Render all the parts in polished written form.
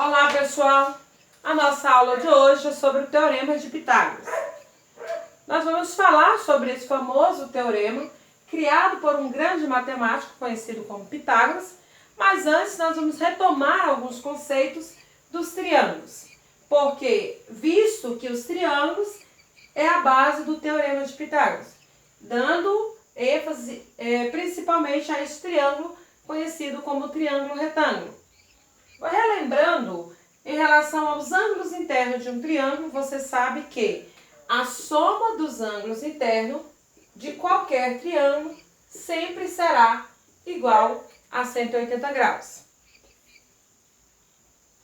Olá, pessoal! A nossa aula de hoje é sobre o Teorema de Pitágoras. Nós vamos falar sobre esse famoso teorema criado por um grande matemático conhecido como Pitágoras, mas antes nós vamos retomar alguns conceitos dos triângulos, porque visto que os triângulos é a base do Teorema de Pitágoras, dando ênfase principalmente a esse triângulo conhecido como triângulo retângulo. Relembrando, em relação aos ângulos internos de um triângulo, você sabe que a soma dos ângulos internos de qualquer triângulo sempre será igual a 180 graus.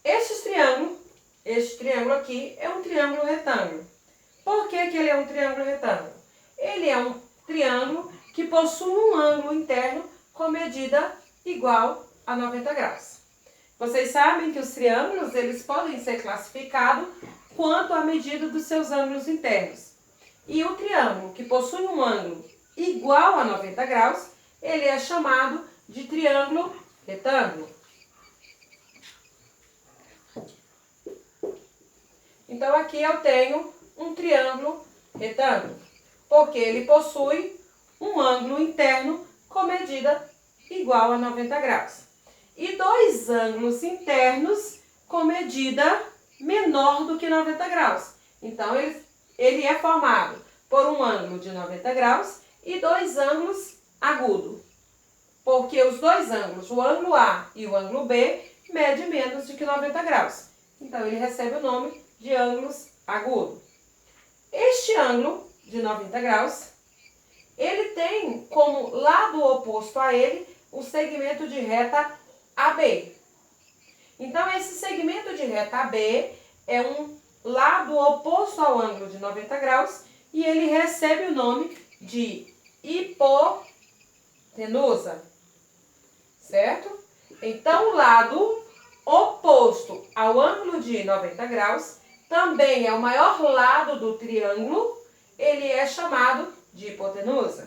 Este triângulo aqui é um triângulo retângulo. Por que ele é um triângulo retângulo? Ele é um triângulo que possui um ângulo interno com medida igual a 90 graus. Vocês sabem que os triângulos eles podem ser classificados quanto à medida dos seus ângulos internos. E o triângulo que possui um ângulo igual a 90 graus, ele é chamado de triângulo retângulo. Então aqui eu tenho um triângulo retângulo, porque ele possui um ângulo interno com medida igual a 90 graus. E dois ângulos internos com medida menor do que 90 graus. Então, ele é formado por um ângulo de 90 graus e dois ângulos agudos. Porque os dois ângulos, o ângulo A e o ângulo B, medem menos do que 90 graus. Então, ele recebe o nome de ângulos agudos. Este ângulo de 90 graus, ele tem como lado oposto a ele o segmento de reta AB. Então, esse segmento de reta AB é um lado oposto ao ângulo de 90 graus e ele recebe o nome de hipotenusa, certo? Então, o lado oposto ao ângulo de 90 graus também é o maior lado do triângulo, ele é chamado de hipotenusa.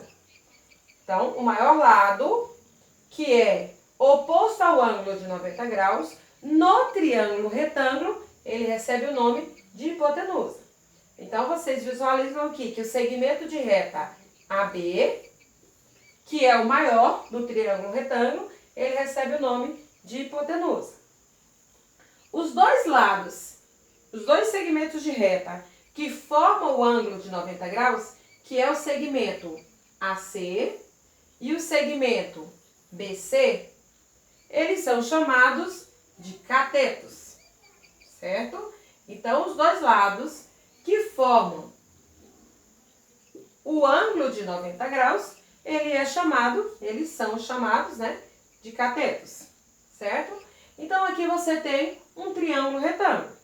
Então, o maior lado, que é oposto ao ângulo de 90 graus, no triângulo retângulo, ele recebe o nome de hipotenusa. Então, vocês visualizam aqui que o segmento de reta AB, que é o maior do triângulo retângulo, ele recebe o nome de hipotenusa. Os dois lados, os dois segmentos de reta que formam o ângulo de 90 graus, que é o segmento AC e o segmento BC, eles são chamados de catetos, certo? Então, os dois lados que formam o ângulo de 90 graus, eles são chamados, de catetos, certo? Então, aqui você tem um triângulo retângulo.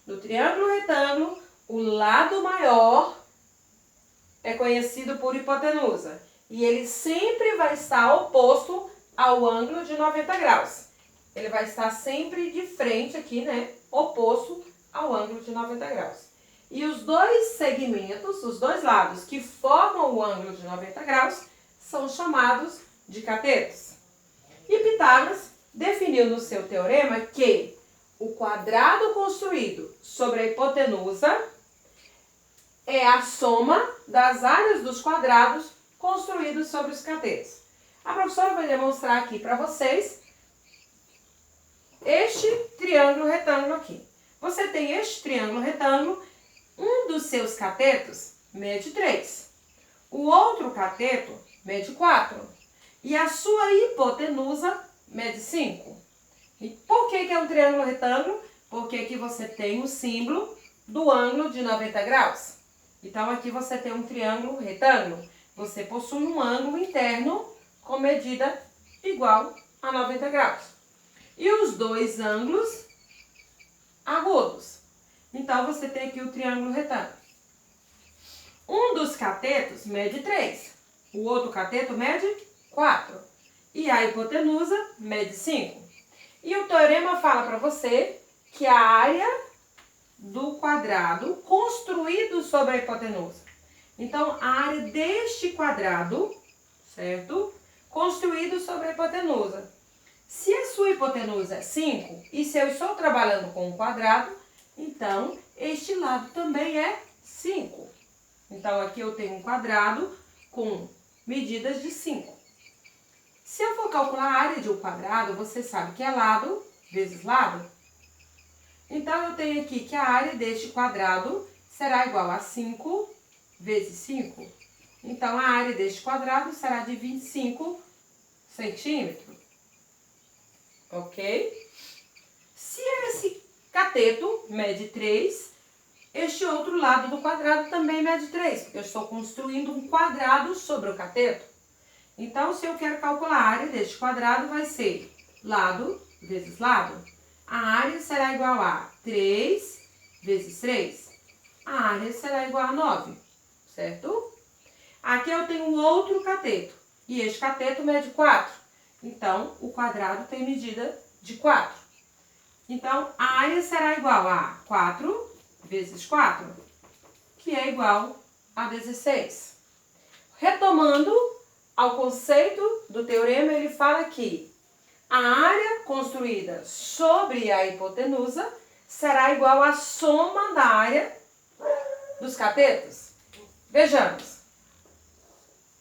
No triângulo retângulo, o lado maior é conhecido por hipotenusa e ele sempre vai estar oposto ao ângulo de 90 graus. Ele vai estar sempre de frente aqui, oposto ao ângulo de 90 graus. E os dois segmentos, os dois lados que formam o ângulo de 90 graus, são chamados de catetos. E Pitágoras definiu no seu teorema que o quadrado construído sobre a hipotenusa é a soma das áreas dos quadrados construídos sobre os catetos. A professora vai demonstrar aqui para vocês este triângulo retângulo aqui. Você tem este triângulo retângulo, um dos seus catetos mede 3, o outro cateto mede 4 e a sua hipotenusa mede 5. E por que é um triângulo retângulo? Porque aqui você tem o símbolo do ângulo de 90 graus. Então, aqui você tem um triângulo retângulo. Você possui um ângulo interno com medida igual a 90 graus. E os dois ângulos agudos. Então, você tem aqui o triângulo retângulo. Um dos catetos mede 3. O outro cateto mede 4. E a hipotenusa mede 5. E o teorema fala para você que a área do quadrado construído sobre a hipotenusa. Então, a área deste quadrado, certo? Construído sobre a hipotenusa. Se a sua sua hipotenusa é 5, e se eu estou trabalhando com um quadrado, então este lado também é 5. Então, aqui eu tenho um quadrado com medidas de 5. Se eu for calcular a área de um quadrado, você sabe que é lado vezes lado. Então, eu tenho aqui que a área deste quadrado será igual a 5 vezes 5. Então, a área deste quadrado será de 25 centímetros. Ok? Se esse cateto mede 3, este outro lado do quadrado também mede 3, porque eu estou construindo um quadrado sobre o cateto. Então, se eu quero calcular a área deste quadrado, vai ser lado vezes lado. A área será igual a 3 vezes 3. A área será igual a 9, certo? Aqui eu tenho outro cateto, e este cateto mede 4. Então, o quadrado tem medida de 4. Então, a área será igual a 4 vezes 4, que é igual a 16. Retomando ao conceito do teorema, ele fala que a área construída sobre a hipotenusa será igual à soma da área dos catetos. Vejamos.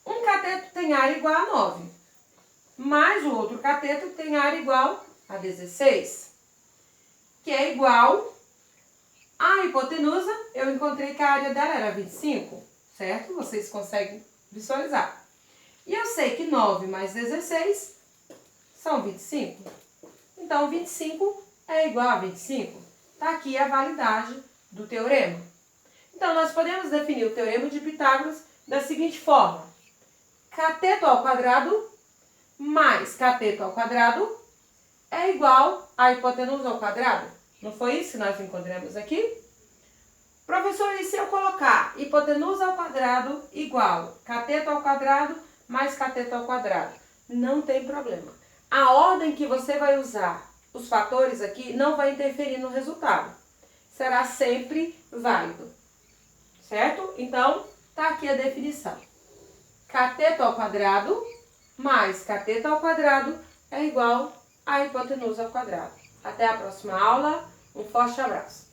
Um cateto tem área igual a 9, mas o outro cateto tem área igual a 16, que é igual à hipotenusa. Eu encontrei que a área dela era 25, certo? Vocês conseguem visualizar. E eu sei que 9 mais 16 são 25. Então, 25 é igual a 25. Está aqui a validade do teorema. Então, nós podemos definir o teorema de Pitágoras da seguinte forma. Cateto ao quadrado mais cateto ao quadrado é igual a hipotenusa ao quadrado. Não foi isso que nós encontramos aqui? Professor, e se eu colocar hipotenusa ao quadrado igual cateto ao quadrado mais cateto ao quadrado? Não tem problema. A ordem que você vai usar os fatores aqui não vai interferir no resultado. Será sempre válido. Certo? Então, tá aqui a definição. Cateto ao quadrado mais cateto ao quadrado é igual a hipotenusa ao quadrado. Até a próxima aula. Um forte abraço.